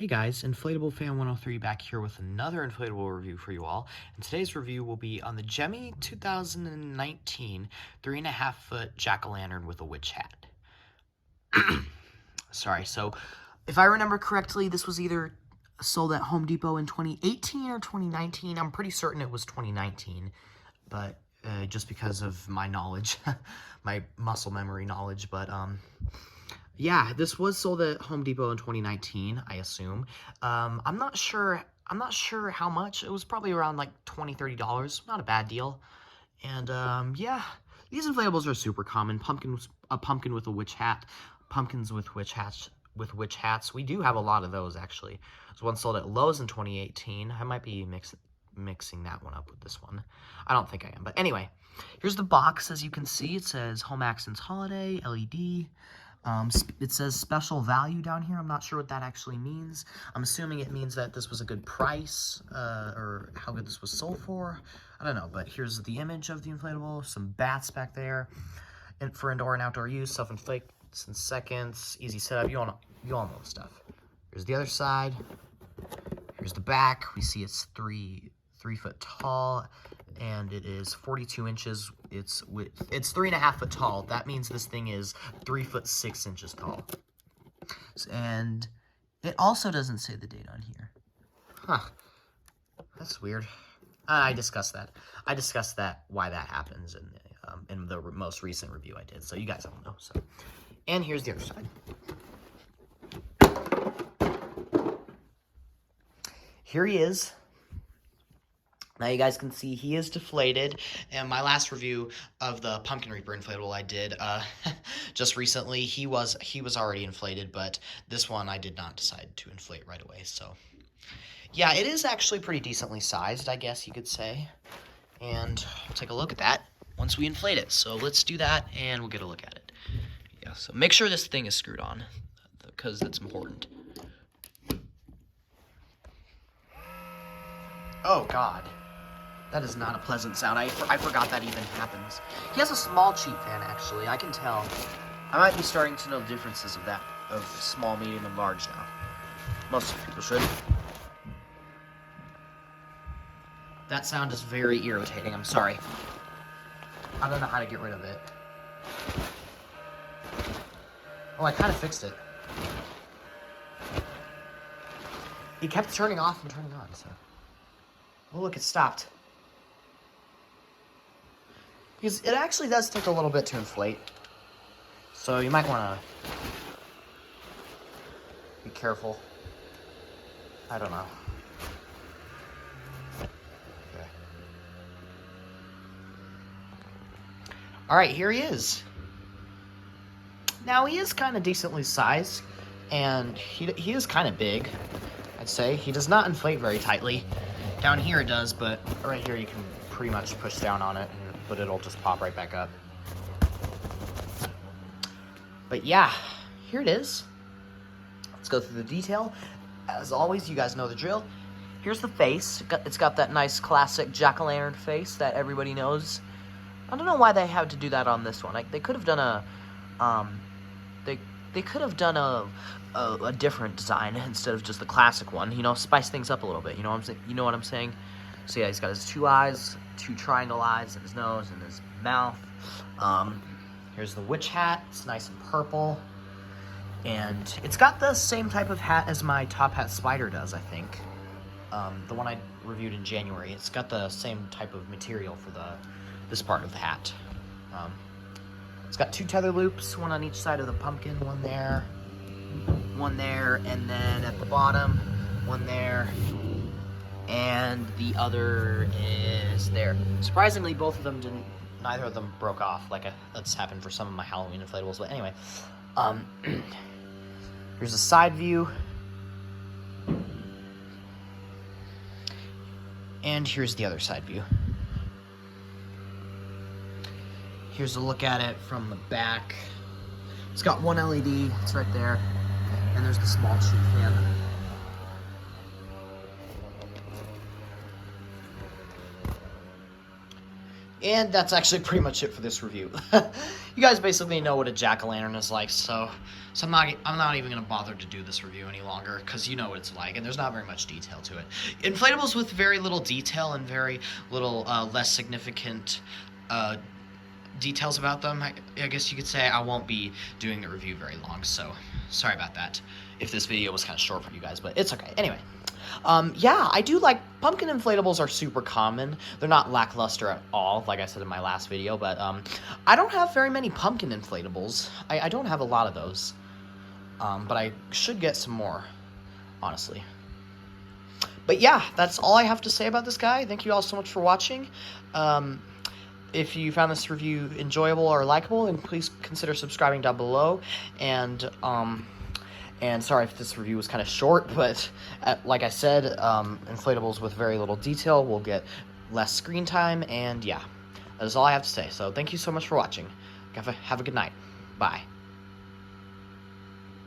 Hey guys, Inflatable Fan 103 back here with another inflatable review for you all. And today's review will be on the Gemmy 2019 3.5-foot jack-o'-lantern with a witch hat. Sorry, so if I remember correctly, this was either sold at Home Depot in 2018 or 2019. I'm pretty certain it was 2019, but just because of my knowledge, my muscle memory knowledge, but yeah, this was sold at Home Depot in 2019, I assume. I'm not sure how much. It was probably around like $20, $30. Not a bad deal. And yeah, these inflatables are super common. A pumpkin with a witch hat, pumpkins with witch hats. We do have a lot of those actually. There's one sold at Lowe's in 2018. I might be mixing that one up with this one. I don't think I am, but anyway, here's the box. As you can see, it says Home Accents Holiday LED. It says special value down here. I'm not sure what that actually means. I'm assuming it means that this was a good price, or how good this was sold for. I don't know, but here's the image of the inflatable. Some bats back there, and for indoor and outdoor use. Self-inflates in seconds. Easy setup. You all know the stuff. Here's the other side. Here's the back. We see it's 3 foot tall, and it is 42 inches. It's 3.5 foot tall. That means this thing is 3 foot 6 inches tall. And it also doesn't say the date on here. Huh. That's weird. I discussed that. Why that happens in the most recent review I did. So you guys all know. So, and here's the other side. Here he is. Now you guys can see he is deflated, and my last review of the Pumpkin Reaper inflatable I did just recently, he was already inflated, but this one I did not decide to inflate right away. So yeah, it is actually pretty decently sized, I guess you could say, and we'll take a look at that once we inflate it. So let's do that, and we'll get a look at it. Yeah, so make sure this thing is screwed on, because that's important. Oh God. That is not a pleasant sound. I forgot that even happens. He has a small cheap fan, actually. I can tell. I might be starting to know the differences of that, of small, medium, and large now. Most people should. That sound is very irritating. I'm sorry. I don't know how to get rid of it. Oh, I kind of fixed it. He kept turning off and turning on, so. Oh, look, it stopped. Because it actually does take a little bit to inflate. So you might want to be careful. I don't know. Okay. Alright, here he is. Now, he is kind of decently sized, and he is kind of big, I'd say. He does not inflate very tightly. Down here it does, but right here you can pretty much push down on it, but it'll just pop right back up. But yeah, here it is. Let's go through the detail. As always, you guys know the drill. Here's the face. It's got that nice classic jack-o'-lantern face that everybody knows. I don't know why they had to do that on this one. Like, they could have done they could have done a different design instead of just the classic one. You know, spice things up a little bit. You know what I'm saying? You know what I'm saying? So yeah, he's got his 2 eyes, 2 triangle eyes, and his nose and his mouth. Here's the witch hat. It's nice and purple, and it's got the same type of hat as my Top Hat Spider does, I think. The one I reviewed in January. It's got the same type of material for this part of the hat. It's got 2 tether loops, one on each side of the pumpkin, one there, and then at the bottom, one there, and the other is there. Surprisingly, both of them neither of them broke off, like that's happened for some of my Halloween inflatables, but anyway. Here's a side view. And here's the other side view. Here's a look at it from the back. It's got 1 LED, it's right there. And there's the small cheap fan. And that's actually pretty much it for this review. You guys basically know what a jack-o'-lantern is like, so I'm not even gonna bother to do this review any longer, because you know what it's like, and there's not very much detail to it. Inflatables with very little detail and very little less significant details about them, I guess you could say. I won't be doing the review very long, so sorry about that if this video was kind of short for you guys, but it's okay. Anyway, yeah, I do like, pumpkin inflatables are super common. They're not lackluster at all, like I said in my last video, but I don't have very many pumpkin inflatables. I don't have a lot of those, but I should get some more, honestly. But yeah, that's all I have to say about this guy. Thank you all so much for watching. If you found this review enjoyable or likable, then please consider subscribing down below. And sorry if this review was kind of short, but like I said, inflatables with very little detail will get less screen time, and yeah, that is all I have to say. So thank you so much for watching. Have a good night. Bye.